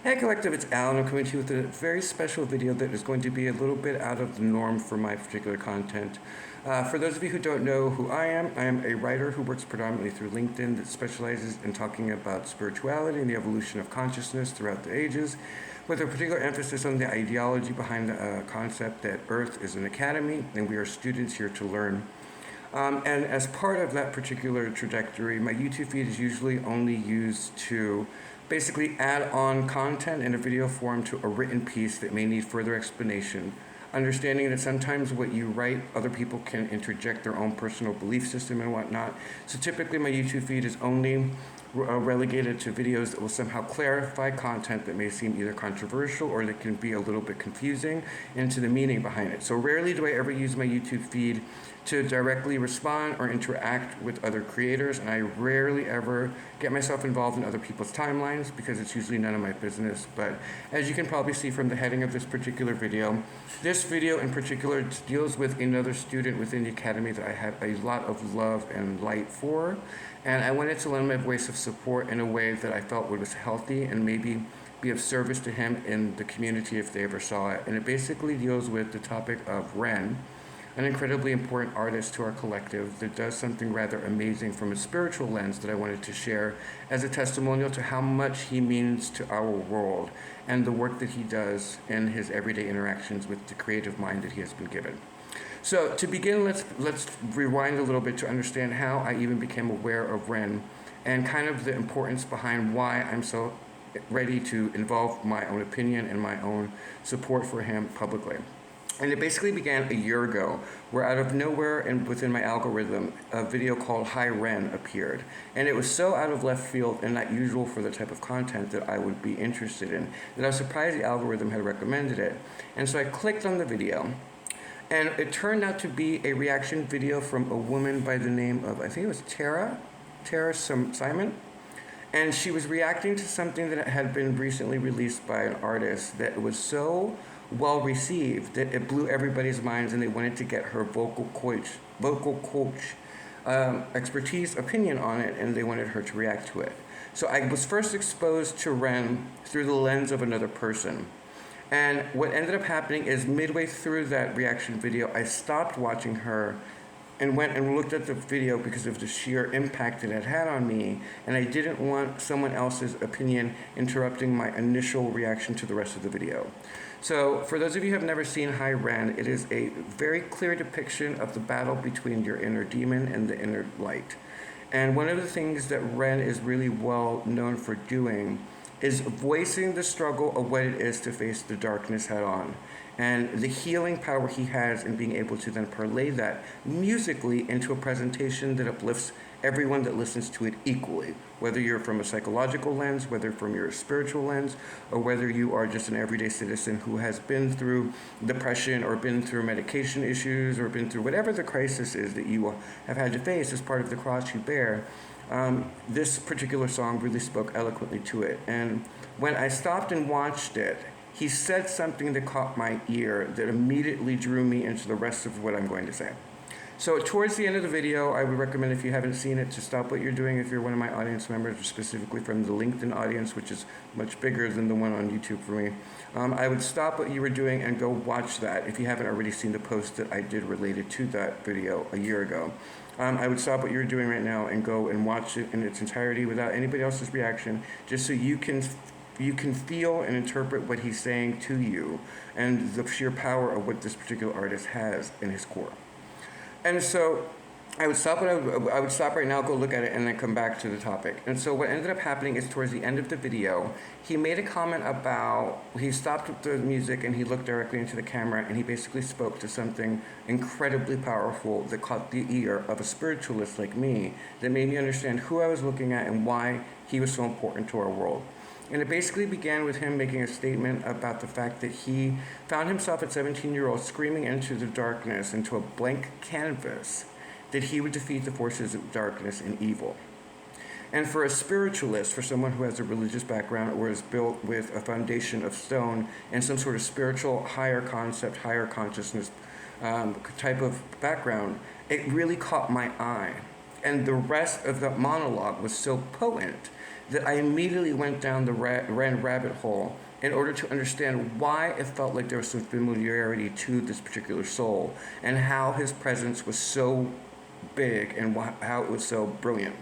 Hey Collective, it's Alan. I'm coming to you with a very special video that is going to be a little bit out of the norm for my particular content. For those of you who don't know who I am a writer who works predominantly through LinkedIn that specializes in talking about spirituality and the evolution of consciousness throughout the ages, with a particular emphasis on the ideology behind the concept that Earth is an academy and we are students here to learn. And as part of that particular trajectory, my YouTube feed is usually only used to basically add on content in a video form to a written piece that may need further explanation. Understanding that sometimes what you write, other people can interject their own personal belief system and whatnot. So typically my YouTube feed is only relegated to videos that will somehow clarify content that may seem either controversial or that can be a little bit confusing into the meaning behind it. So rarely do I ever use my YouTube feed to directly respond or interact with other creators, and I rarely ever get myself involved in other people's timelines because it's usually none of my business. But as you can probably see from the heading of this particular video, this video in particular deals with another student within the academy that I have a lot of love and light for, and I wanted to lend my voice of support in a way that I felt was healthy and maybe be of service to him in the community if they ever saw it. And it basically deals with the topic of Ren, an incredibly important artist to our collective that does something rather amazing from a spiritual lens that I wanted to share as a testimonial to how much he means to our world and the work that he does in his everyday interactions with the creative mind that he has been given. So to begin, let's rewind a little bit to understand how I even became aware of Ren and kind of the importance behind why I'm so ready to involve my own opinion and my own support for him publicly. And it basically began a year ago, where out of nowhere and within my algorithm, a video called Hi Ren appeared. And it was so out of left field and not usual for the type of content that I would be interested in, that I was surprised the algorithm had recommended it. And so I clicked on the video, and it turned out to be a reaction video from a woman by the name of, I think it was Tara Simon. And she was reacting to something that had been recently released by an artist that was so well received that it blew everybody's minds, and they wanted to get her vocal coach expertise opinion on it, and they wanted her to react to it. So I was first exposed to Ren through the lens of another person. And what ended up happening is midway through that reaction video, I stopped watching her and went and looked at the video because of the sheer impact it had had on me, and I didn't want someone else's opinion interrupting my initial reaction to the rest of the video. So for those of you who have never seen Hi Ren, it is a very clear depiction of the battle between your inner demon and the inner light. And one of the things that Ren is really well known for doing is voicing the struggle of what it is to face the darkness head on, and the healing power he has in being able to then parlay that musically into a presentation that uplifts everyone that listens to it equally, whether you're from a psychological lens, whether from your spiritual lens, or whether you are just an everyday citizen who has been through depression or been through medication issues or been through whatever the crisis is that you have had to face as part of the cross you bear. This particular song really spoke eloquently to it. And when I stopped and watched it, he said something that caught my ear that immediately drew me into the rest of what I'm going to say. So towards the end of the video, I would recommend, if you haven't seen it, to stop what you're doing if you're one of my audience members, or specifically from the LinkedIn audience, which is much bigger than the one on YouTube for me. I would stop what you were doing and go watch that if you haven't already seen the post that I did related to that video a year ago. I would stop what you're doing right now and go and watch it in its entirety without anybody else's reaction, just so you can feel and interpret what he's saying to you and the sheer power of what this particular artist has in his core. And so I would stop right now, go look at it, and then come back to the topic. And so what ended up happening is towards the end of the video, he made a comment about, he stopped the music and he looked directly into the camera, and he basically spoke to something incredibly powerful that caught the ear of a spiritualist like me, that made me understand who I was looking at and why he was so important to our world. And it basically began with him making a statement about the fact that he found himself at 17-year-old screaming into the darkness, into a blank canvas, that he would defeat the forces of darkness and evil. And for a spiritualist, for someone who has a religious background or is built with a foundation of stone and some sort of spiritual, higher concept, higher consciousness type of background, it really caught my eye. And the rest of the monologue was so potent that I immediately went down the Ren rabbit hole in order to understand why it felt like there was some familiarity to this particular soul and how his presence was so big and how it was so brilliant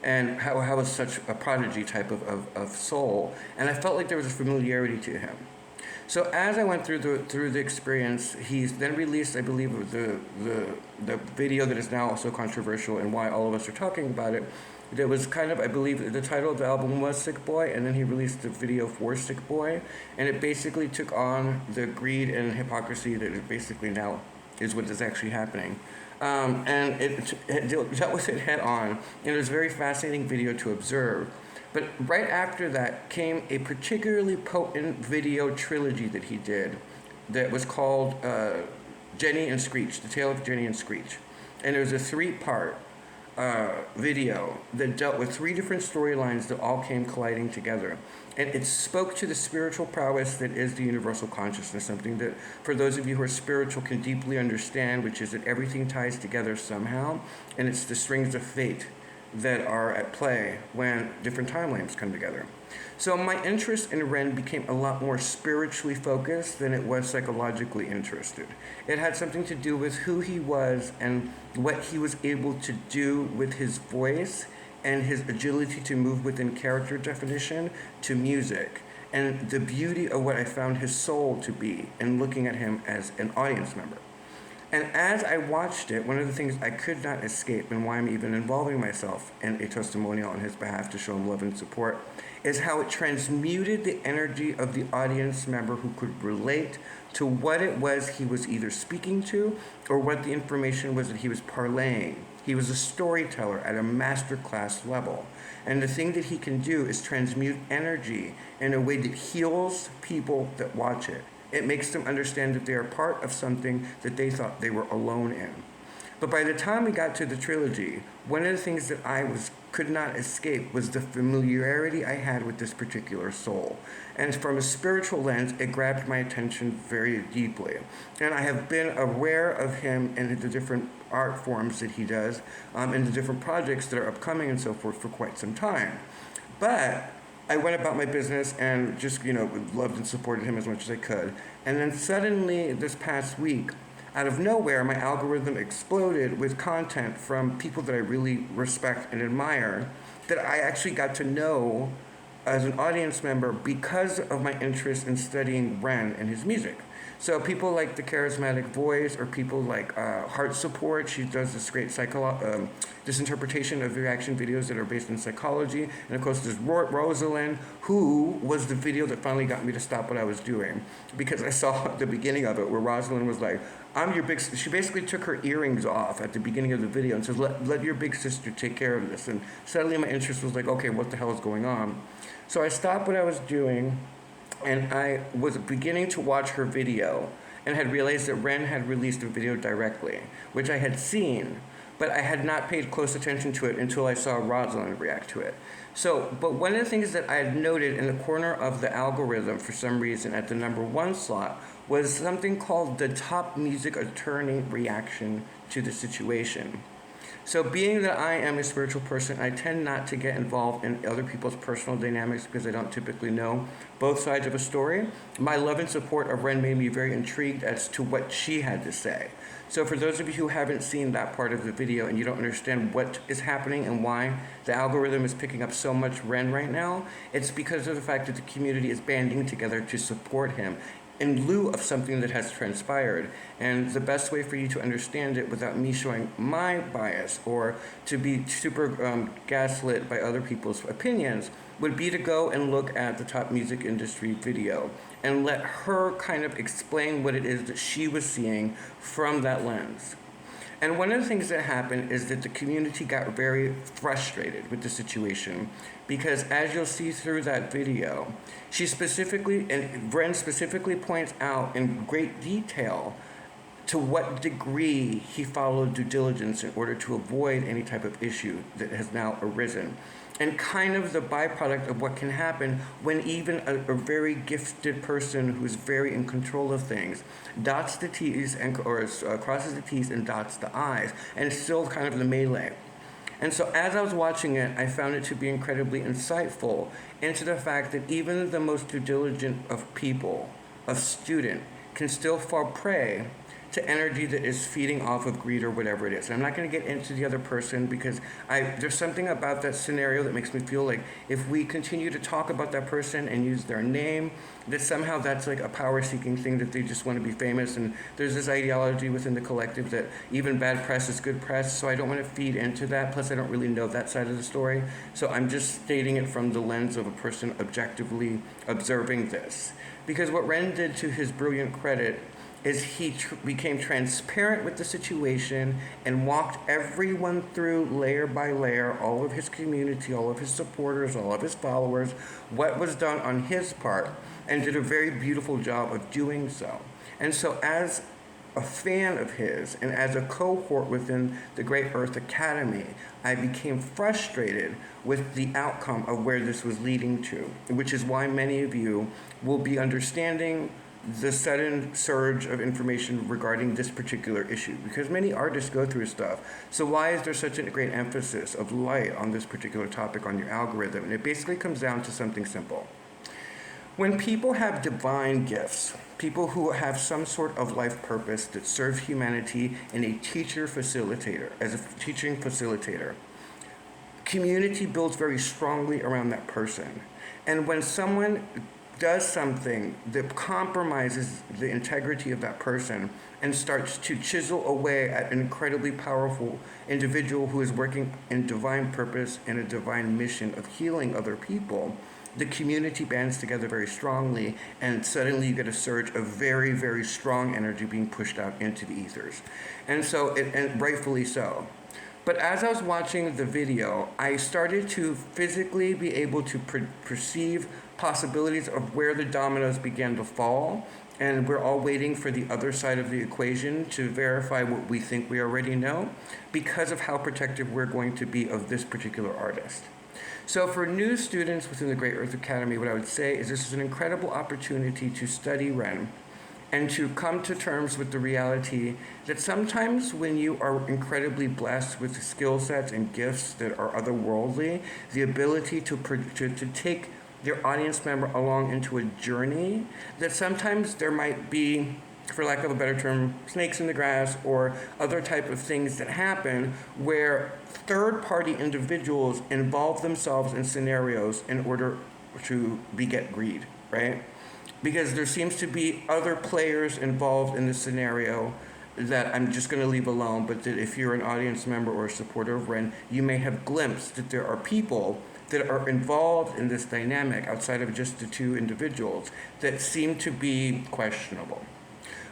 and how it was such a prodigy type of soul. And I felt like there was a familiarity to him. So as I went through the experience, he's then released, I believe, the video that is now also controversial and why all of us are talking about it. That was kind of, I believe, the title of the album was Sick Boy, and then he released the video for Sick Boy, and it basically took on the greed and hypocrisy that it basically now is what is actually happening. And it dealt with it head on, and it was a very fascinating video to observe. But right after that came a particularly potent video trilogy that he did that was called Jenny and Screech, The Tale of Jenny and Screech. And it was a 3-part video that dealt with 3 different storylines that all came colliding together. And it spoke to the spiritual prowess that is the universal consciousness, something that for those of you who are spiritual can deeply understand, which is that everything ties together somehow, and it's the strings of fate that are at play when different timelines come together. So my interest in Ren became a lot more spiritually focused than it was psychologically interested. It had something to do with who he was and what he was able to do with his voice and his agility to move within character definition to music, and the beauty of what I found his soul to be and looking at him as an audience member. And as I watched it, one of the things I could not escape, and why I'm even involving myself in a testimonial on his behalf to show him love and support, is how it transmuted the energy of the audience member who could relate to what it was he was either speaking to or what the information was that he was parlaying. He was a storyteller at a masterclass level. And the thing that he can do is transmute energy in a way that heals people that watch it. It makes them understand that they are part of something that they thought they were alone in. But by the time we got to the trilogy, one of the things that could not escape was the familiarity I had with this particular soul. And from a spiritual lens, it grabbed my attention very deeply. And I have been aware of him and the different art forms that he does, and the different projects that are upcoming and so forth for quite some time. But I went about my business and just, loved and supported him as much as I could. And then suddenly, this past week, out of nowhere, my algorithm exploded with content from people that I really respect and admire that I actually got to know as an audience member because of my interest in studying Ren and his music. So people like The Charismatic Voice, or people like Heart Support. She does this great this interpretation of reaction videos that are based in psychology. And of course there's Rosalind, who was the video that finally got me to stop what I was doing. Because I saw the beginning of it where Rosalind was like, she basically took her earrings off at the beginning of the video and says, let your big sister take care of this. And suddenly my interest was like, okay, what the hell is going on? So I stopped what I was doing, and I was beginning to watch her video and had realized that Ren had released a video directly, which I had seen, but I had not paid close attention to it until I saw Rosalind react to it. But one of the things that I had noted in the corner of the algorithm for some reason at the number 1 slot was something called the top music attorney reaction to the situation. So being that I am a spiritual person, I tend not to get involved in other people's personal dynamics because I don't typically know both sides of a story. My love and support of Ren made me very intrigued as to what she had to say. So for those of you who haven't seen that part of the video and you don't understand what is happening and why the algorithm is picking up so much Ren right now, it's because of the fact that the community is banding together to support him in lieu of something that has transpired. And the best way for you to understand it without me showing my bias or to be super gaslit by other people's opinions would be to go and look at the top music industry video and let her kind of explain what it is that she was seeing from that lens. And one of the things that happened is that the community got very frustrated with the situation because, as you'll see through that video, Ren specifically points out in great detail to what degree he followed due diligence in order to avoid any type of issue that has now arisen. And kind of the byproduct of what can happen when even a very gifted person who's very in control of things dots the T's or crosses the T's and dots the I's, and it's still kind of the melee. And so as I was watching it, I found it to be incredibly insightful into the fact that even the most due diligent of people, of student, can still fall prey to energy that is feeding off of greed or whatever it is. And I'm not going to get into the other person because there's something about that scenario that makes me feel like if we continue to talk about that person and use their name, that somehow that's like a power-seeking thing, that they just want to be famous. And there's this ideology within the collective that even bad press is good press, so I don't want to feed into that. Plus, I don't really know that side of the story. So I'm just stating it from the lens of a person objectively observing this. Because what Ren did, to his brilliant credit, is he became transparent with the situation and walked everyone through layer by layer, all of his community, all of his supporters, all of his followers, what was done on his part, and did a very beautiful job of doing so. And so as a fan of his and as a cohort within the Great Earth Academy, I became frustrated with the outcome of where this was leading to, which is why many of you will be understanding the sudden surge of information regarding this particular issue, because many artists go through stuff. So why is there such a great emphasis of light on this particular topic on your algorithm? And it basically comes down to something simple. When people have divine gifts, people who have some sort of life purpose that serves humanity in a teacher facilitator, as a teaching facilitator, community builds very strongly around that person. And when someone does something that compromises the integrity of that person and starts to chisel away at an incredibly powerful individual who is working in divine purpose and a divine mission of healing other people, the community bands together very strongly, and suddenly you get a surge of very, very strong energy being pushed out into the ethers. And so, and rightfully so. But as I was watching the video, I started to physically be able to perceive possibilities of where the dominoes began to fall, and we're all waiting for the other side of the equation to verify what we think we already know, because of how protective we're going to be of this particular artist. So for new students within the Great Earth Academy, what I would say is this is an incredible opportunity to study Ren and to come to terms with the reality that sometimes when you are incredibly blessed with skill sets and gifts that are otherworldly, the ability to take your audience member along into a journey, that sometimes there might be, for lack of a better term, snakes in the grass or other type of things that happen where third-party individuals involve themselves in scenarios in order to beget greed, right? Because there seems to be other players involved in the scenario that I'm just going to leave alone, but that if you're an audience member or a supporter of Ren, you may have glimpsed that there are people that are involved in this dynamic outside of just the two individuals that seem to be questionable.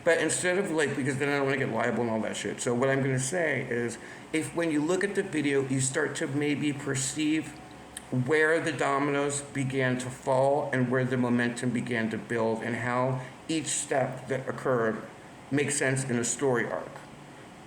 But instead of because then I don't want to get liable and all that shit. So what I'm going to say is, if when you look at the video, you start to maybe perceive where the dominoes began to fall and where the momentum began to build and how each step that occurred makes sense in a story arc.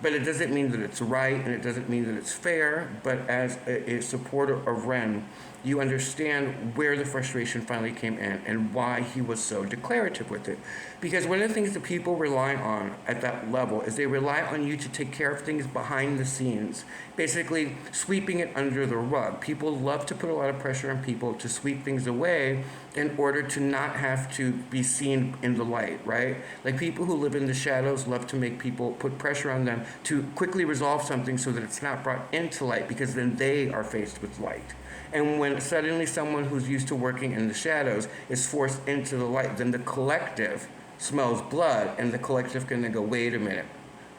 But it doesn't mean that it's right, and it doesn't mean that it's fair, but as a supporter of Ren, you understand where the frustration finally came in and why he was so declarative with it. Because one of the things that people rely on at that level is they rely on you to take care of things behind the scenes, basically sweeping it under the rug. People love to put a lot of pressure on people to sweep things away in order to not have to be seen in the light, right? Like people who live in the shadows love to make people put pressure on them to quickly resolve something so that it's not brought into light, because then they are faced with light. And when suddenly someone who's used to working in the shadows is forced into the light, then the collective smells blood, and the collective can then go, wait a minute,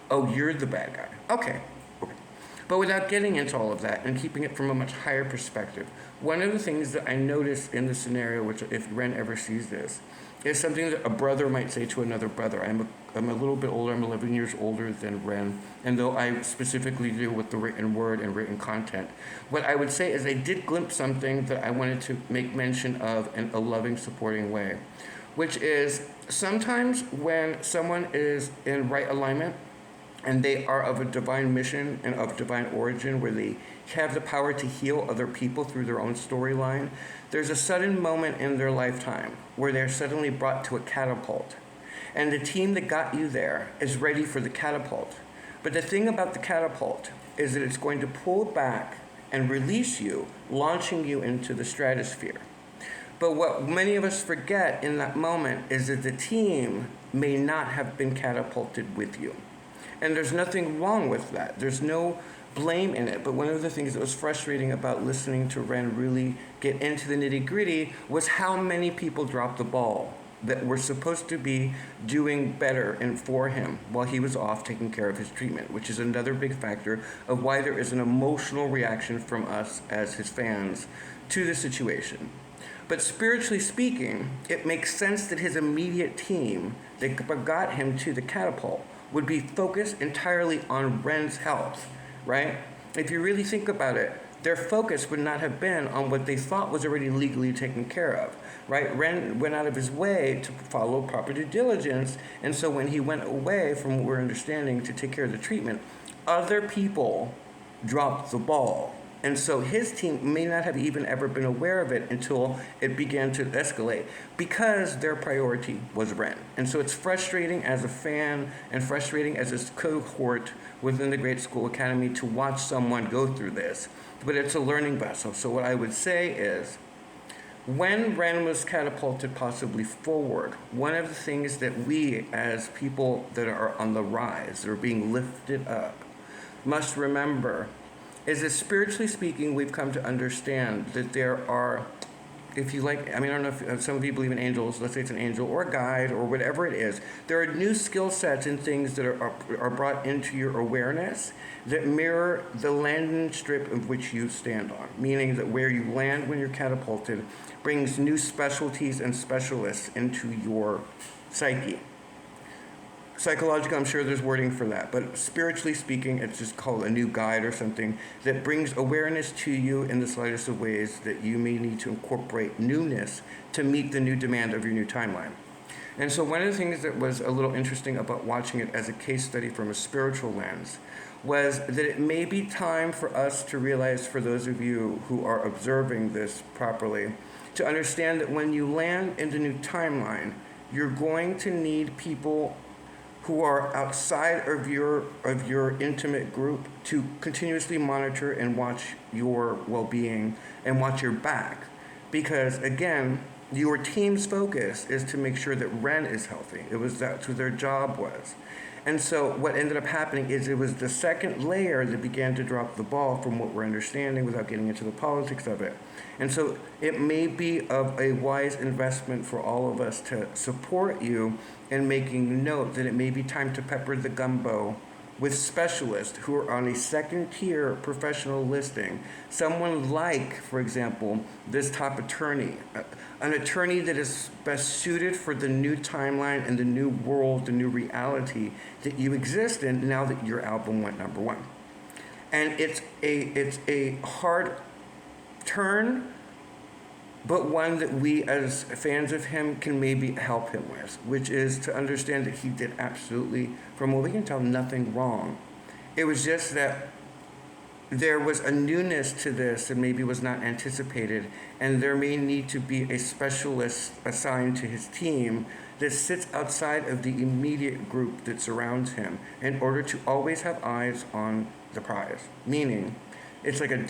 oh, you're the bad guy. Okay. But without getting into all of that and keeping it from a much higher perspective, one of the things that I noticed in the scenario, which if Ren ever sees this, is something that a brother might say to another brother. I'm a little bit older, I'm 11 years older than Ren, and though I specifically deal with the written word and written content, what I would say is I did glimpse something that I wanted to make mention of in a loving, supporting way, which is sometimes when someone is in right alignment and they are of a divine mission and of divine origin where they have the power to heal other people through their own storyline, there's a sudden moment in their lifetime where they're suddenly brought to a catapult. And the team that got you there is ready for the catapult. But the thing about the catapult is that it's going to pull back and release you, launching you into the stratosphere. But what many of us forget in that moment is that the team may not have been catapulted with you. And there's nothing wrong with that. There's no blame in it. But one of the things that was frustrating about listening to Ren really get into the nitty-gritty was how many people dropped the ball that were supposed to be doing better and for him while he was off taking care of his treatment, which is another big factor of why there is an emotional reaction from us as his fans to the situation. But spiritually speaking, it makes sense that his immediate team that got him to the catapult would be focused entirely on Ren's health, right? If you really think about it, their focus would not have been on what they thought was already legally taken care of, right? Ren went out of his way to follow proper due diligence, and so when he went away from what we're understanding to take care of the treatment, other people dropped the ball. And so his team may not have even ever been aware of it until it began to escalate because their priority was Ren. And so it's frustrating as a fan and frustrating as a cohort within the Great School Academy to watch someone go through this. But it's a learning vessel. So what I would say is, when Ren was catapulted possibly forward, one of the things that we as people that are on the rise, that are being lifted up, must remember is that spiritually speaking, we've come to understand that there are, if you like, I mean, I don't know if some of you believe in angels, let's say it's an angel or a guide or whatever it is, there are new skill sets and things that are brought into your awareness that mirror the landing strip of which you stand on, meaning that where you land when you're catapulted brings new specialties and specialists into your psyche. Psychologically, I'm sure there's wording for that, but spiritually speaking, it's just called a new guide or something that brings awareness to you in the slightest of ways that you may need to incorporate newness to meet the new demand of your new timeline. And so one of the things that was a little interesting about watching it as a case study from a spiritual lens was that it may be time for us to realize, for those of you who are observing this properly, to understand that when you land in the new timeline, you're going to need people who are outside of your intimate group to continuously monitor and watch your well-being and watch your back. Because again, your team's focus is to make sure that Ren is healthy. That's what their job was. And so what ended up happening is it was the second layer that began to drop the ball from what we're understanding without getting into the politics of it. And so it may be of a wise investment for all of us to support you in making note that it may be time to pepper the gumbo with specialists who are on a second tier professional listing. Someone like, for example, this top attorney, an attorney that is best suited for the new timeline and the new world, the new reality that you exist in now that your album went number one. And it's a hard turn, but one that we as fans of him can maybe help him with, which is to understand that he did absolutely, from what we can tell, nothing wrong. It was just that there was a newness to this that maybe was not anticipated, and there may need to be a specialist assigned to his team that sits outside of the immediate group that surrounds him in order to always have eyes on the prize. Meaning, it's like a ...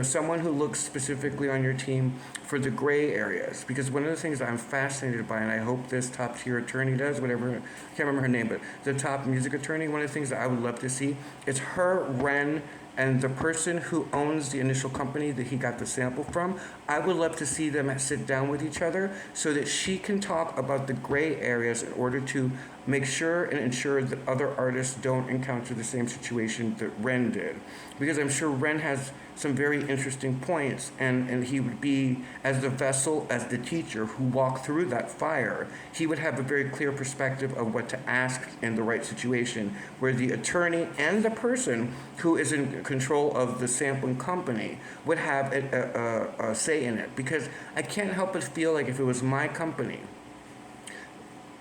someone who looks specifically on your team for the gray areas. Because one of the things that I'm fascinated by, and I hope this top tier attorney does, whatever, I can't remember her name, but the top music attorney, one of the things that I would love to see is her, Ren, and the person who owns the initial company that he got the sample from. I would love to see them sit down with each other so that she can talk about the gray areas in order to make sure and ensure that other artists don't encounter the same situation that Ren did. Because I'm sure Ren has some very interesting points, and he would be, as the vessel, as the teacher who walked through that fire, he would have a very clear perspective of what to ask in the right situation, where the attorney and the person who is in control of the sampling company would have a say in it. Because I can't help but feel like if it was my company,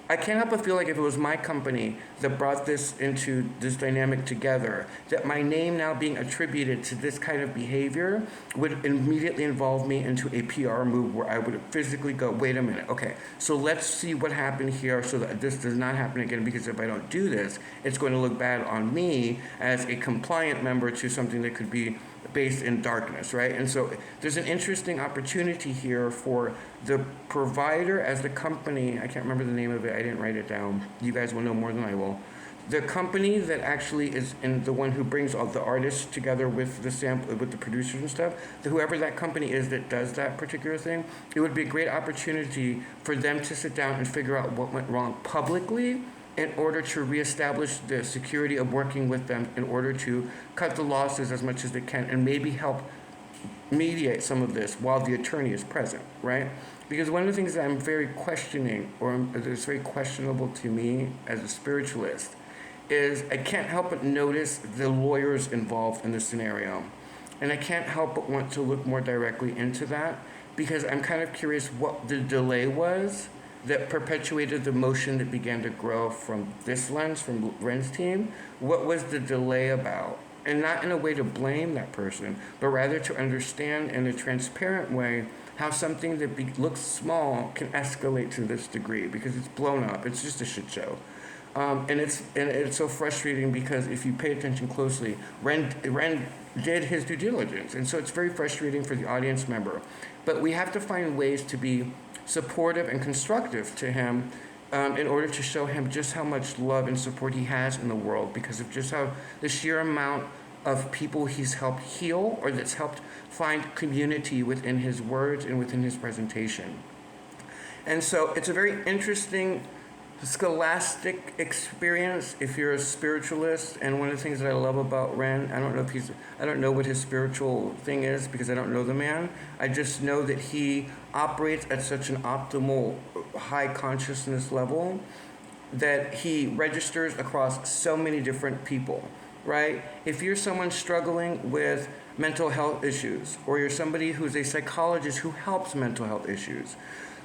I can't help but feel like if it was my company that brought this into this dynamic together, that my name now being attributed to this kind of behavior would immediately involve me into a PR move where I would physically go, wait a minute, okay, so let's see what happened here so that this does not happen again, because if I don't do this, it's going to look bad on me as a compliant member to something that could be based in darkness, right? And so there's an interesting opportunity here for the provider as the company. I can't remember the name of it. I didn't write it down. You guys will know more than I will. The company that actually is in the one who brings all the artists together with the sample, with the producers and stuff, whoever that company is that does that particular thing, it would be a great opportunity for them to sit down and figure out what went wrong publicly in order to reestablish the security of working with them, in order to cut the losses as much as they can and maybe help mediate some of this while the attorney is present, right? Because one of the things that I'm very questioning, or that's very questionable to me as a spiritualist, is I can't help but notice the lawyers involved in this scenario. And I can't help but want to look more directly into that, because I'm kind of curious what the delay was that perpetuated the motion that began to grow from this lens, from Ren's team. What was the delay about? And not in a way to blame that person, but rather to understand in a transparent way how something that looks small can escalate to this degree, because it's blown up. It's just a shit show. And it's so frustrating because if you pay attention closely, Ren did his due diligence. And so it's very frustrating for the audience member. But we have to find ways to be supportive and constructive to him in order to show him just how much love and support he has in the world, because of just how the sheer amount of people he's helped heal, or that's helped find community within his words and within his presentation. And so it's a very interesting scholastic experience if you're a spiritualist. And one of the things that I love about Ren, I don't know what his spiritual thing is because I don't know the man. I just know that he operates at such an optimal high consciousness level that he registers across so many different people, right? If you're someone struggling with mental health issues, or you're somebody who's a psychologist who helps mental health issues,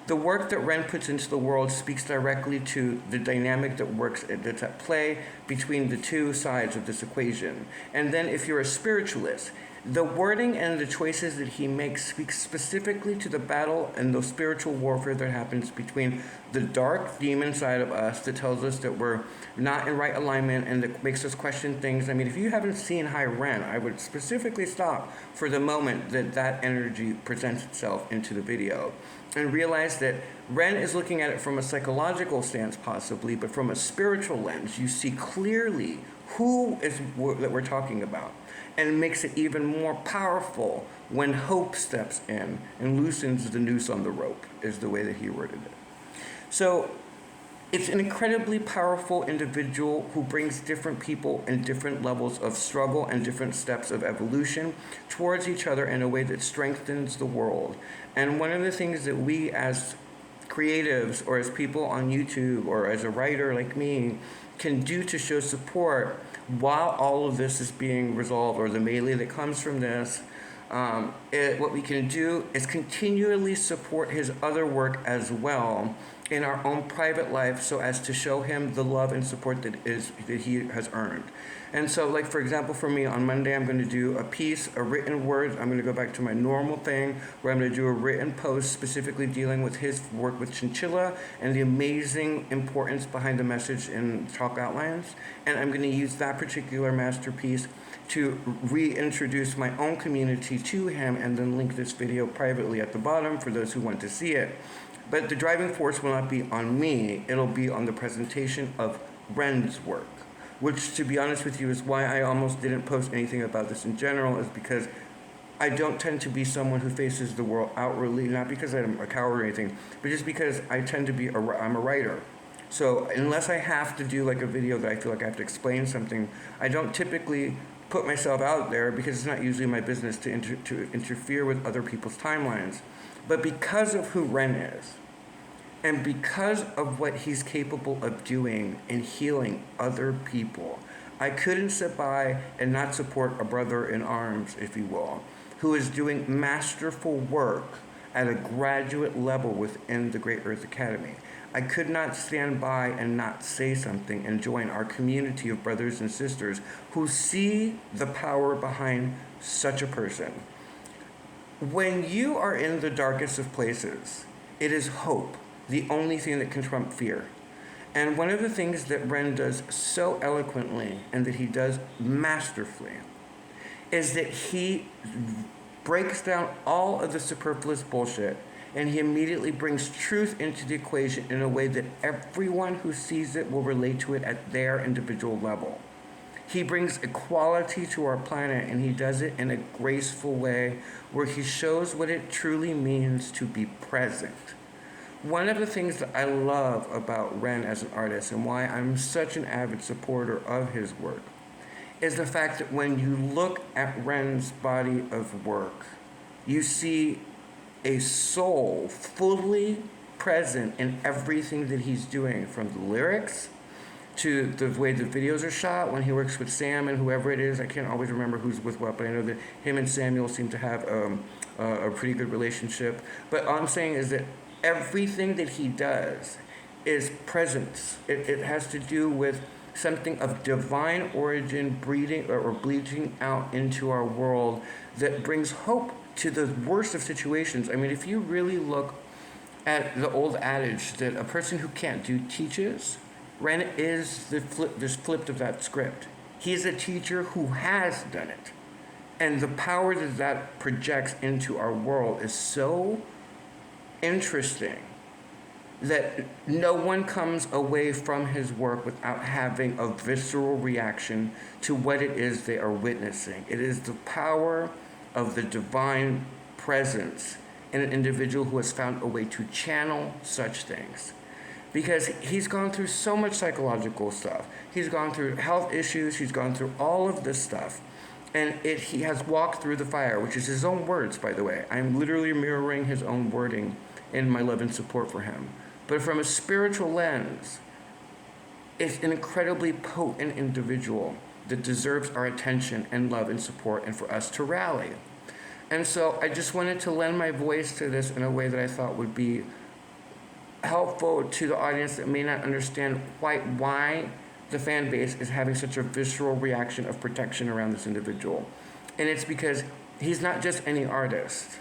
the work that Ren puts into the world speaks directly to the dynamic that's at play between the two sides of this equation. And then if you're a spiritualist, the wording and the choices that he makes speak specifically to the battle and the spiritual warfare that happens between the dark demon side of us that tells us that we're not in right alignment and that makes us question things. I mean, if you haven't seen High Ren, I would specifically stop for the moment that energy presents itself into the video, and realize that Ren is looking at it from a psychological stance possibly, but from a spiritual lens, you see clearly who is that we're talking about, and makes it even more powerful when hope steps in and loosens the noose on the rope, is the way that he worded it. So it's an incredibly powerful individual who brings different people in different levels of struggle and different steps of evolution towards each other in a way that strengthens the world. And one of the things that we as creatives, or as people on YouTube, or as a writer like me, can do to show support while all of this is being resolved, or the melee that comes from this, what we can do is continually support his other work as well in our own private life, so as to show him the love and support that he has earned. And so, like, for example, for me, on Monday, I'm going to do a written word. I'm going to go back to my normal thing, where I'm going to do a written post specifically dealing with his work with Chinchilla and the amazing importance behind the message in Chalk Outlines. And I'm going to use that particular masterpiece to reintroduce my own community to him, and then link this video privately at the bottom for those who want to see it. But the driving force will not be on me, it'll be on the presentation of Ren's work, which, to be honest with you, is why I almost didn't post anything about this in general, is because I don't tend to be someone who faces the world outwardly, not because I'm a coward or anything, but just because I tend to be, I'm a writer. So unless I have to do like a video that I feel like I have to explain something, I don't typically put myself out there, because it's not usually my business to interfere with other people's timelines. But because of who Ren is, and because of what he's capable of doing in healing other people, I couldn't sit by and not support a brother in arms, if you will, who is doing masterful work at a graduate level within the Great Earth Academy. I could not stand by and not say something and join our community of brothers and sisters who see the power behind such a person. When you are in the darkest of places, it is hope, the only thing that can trump fear. And one of the things that Ren does so eloquently and that he does masterfully is that he breaks down all of the superfluous bullshit and he immediately brings truth into the equation in a way that everyone who sees it will relate to it at their individual level. He brings equality to our planet, and he does it in a graceful way where he shows what it truly means to be present. One of the things that I love about Ren as an artist and why I'm such an avid supporter of his work is the fact that when you look at Ren's body of work, you see a soul fully present in everything that he's doing, from the lyrics to the way the videos are shot when he works with Sam and whoever it is. I can't always remember who's with what, but I know that him and Samuel seem to have a pretty good relationship. But all I'm saying is that everything that he does is presence. It has to do with something of divine origin breeding or bleaching out into our world that brings hope to the worst of situations. I mean, if you really look at the old adage that a person who can't do teaches, Ren is this flipped of that script. He's a teacher who has done it. And the power that that projects into our world is so interesting that no one comes away from his work without having a visceral reaction to what it is they are witnessing. It is the power of the divine presence in an individual who has found a way to channel such things. Because he's gone through so much psychological stuff. He's gone through health issues. He's gone through all of this stuff. And he has walked through the fire, which is his own words, by the way. I'm literally mirroring his own wording in my love and support for him. But from a spiritual lens, it's an incredibly potent individual that deserves our attention and love and support and for us to rally. And so I just wanted to lend my voice to this in a way that I thought would be helpful to the audience that may not understand quite why the fan base is having such a visceral reaction of protection around this individual. And it's because he's not just any artist.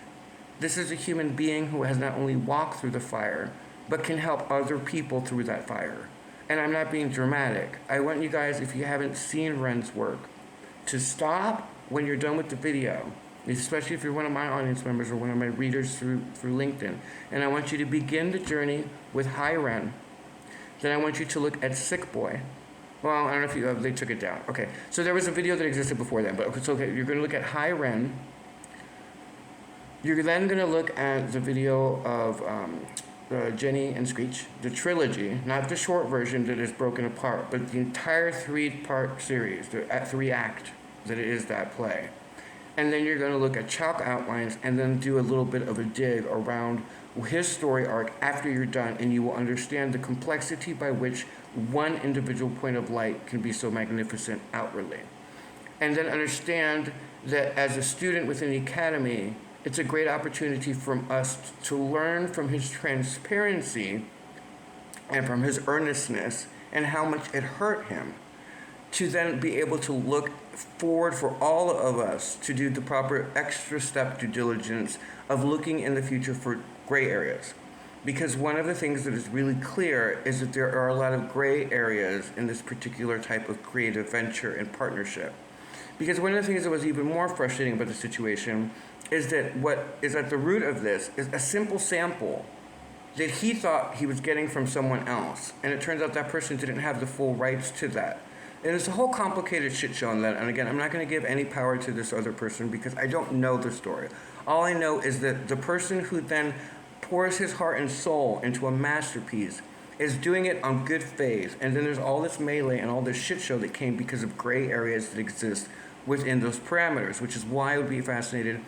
This is a human being who has not only walked through the fire, but can help other people through that fire. And I'm not being dramatic. I want you guys, if you haven't seen Ren's work, to stop when you're done with the video, especially if you're one of my audience members or one of my readers through LinkedIn. And I want you to begin the journey with Hi Ren. Then I want you to look at Sick Boy. Well, I don't know if you, they took it down. Okay, so there was a video that existed before then, but it's okay. You're going to look at Hi Ren. You're then going to look at the video of Jenny and Screech, the trilogy, not the short version that is broken apart, but the entire 3-part series, the 3-act that is that play. And then you're going to look at chalk outlines and then do a little bit of a dig around his story arc after you're done, and you will understand the complexity by which one individual point of light can be so magnificent outwardly. And then understand that as a student within the academy, it's a great opportunity for us to learn from his transparency and from his earnestness and how much it hurt him, to then be able to look forward for all of us to do the proper extra step due diligence of looking in the future for gray areas. Because one of the things that is really clear is that there are a lot of gray areas in this particular type of creative venture and partnership. Because one of the things that was even more frustrating about the situation is that what is at the root of this is a simple sample that he thought he was getting from someone else. And it turns out that person didn't have the full rights to that. And it's a whole complicated shit show on that. And again, I'm not going to give any power to this other person because I don't know the story. All I know is that the person who then pours his heart and soul into a masterpiece is doing it on good faith. And then there's all this melee and all this shit show that came because of gray areas that exist within those parameters, which is why I would be fascinated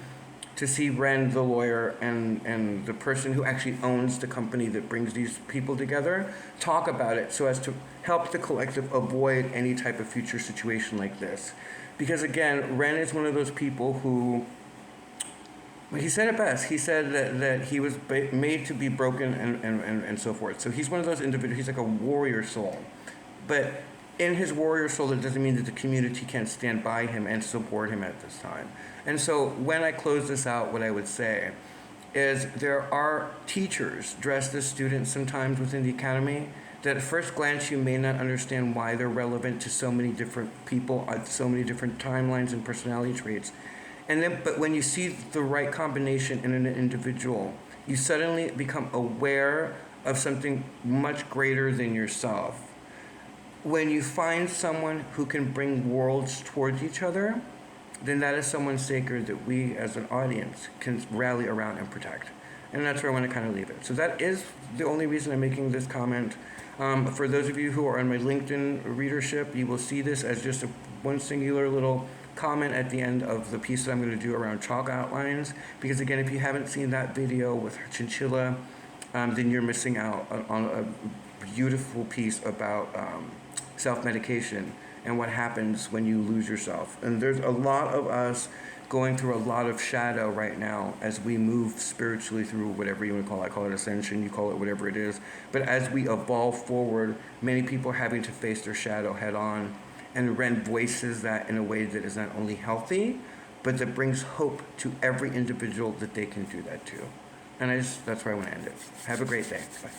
to see Ren, the lawyer, and the person who actually owns the company that brings these people together, talk about it so as to help the collective avoid any type of future situation like this. Because again, Ren is one of those people who He said it best. He said that he was made to be broken and so forth. So he's one of those individuals, he's like a warrior soul. But in his warrior soul, it doesn't mean that the community can't stand by him and support him at this time. And so when I close this out, what I would say is there are teachers dressed as students sometimes within the academy that at first glance you may not understand why they're relevant to so many different people at so many different timelines and personality traits. And then, but when you see the right combination in an individual, you suddenly become aware of something much greater than yourself. When you find someone who can bring worlds towards each other, then that is someone sacred that we as an audience can rally around and protect. And that's where I want to kind of leave it. So that is the only reason I'm making this comment. For those of you who are on my LinkedIn readership, you will see this as just one singular little comment at the end of the piece that I'm going to do around chalk outlines. Because again, if you haven't seen that video with Chinchilla, then you're missing out on a beautiful piece about self-medication and what happens when you lose yourself. And there's a lot of us going through a lot of shadow right now as we move spiritually through whatever you want to call it. I call it ascension, you call it whatever it is. But as we evolve forward, many people are having to face their shadow head on and Ren voices that in a way that is not only healthy, but that brings hope to every individual that they can do that to. And that's where I want to end it. Have a great day. Bye.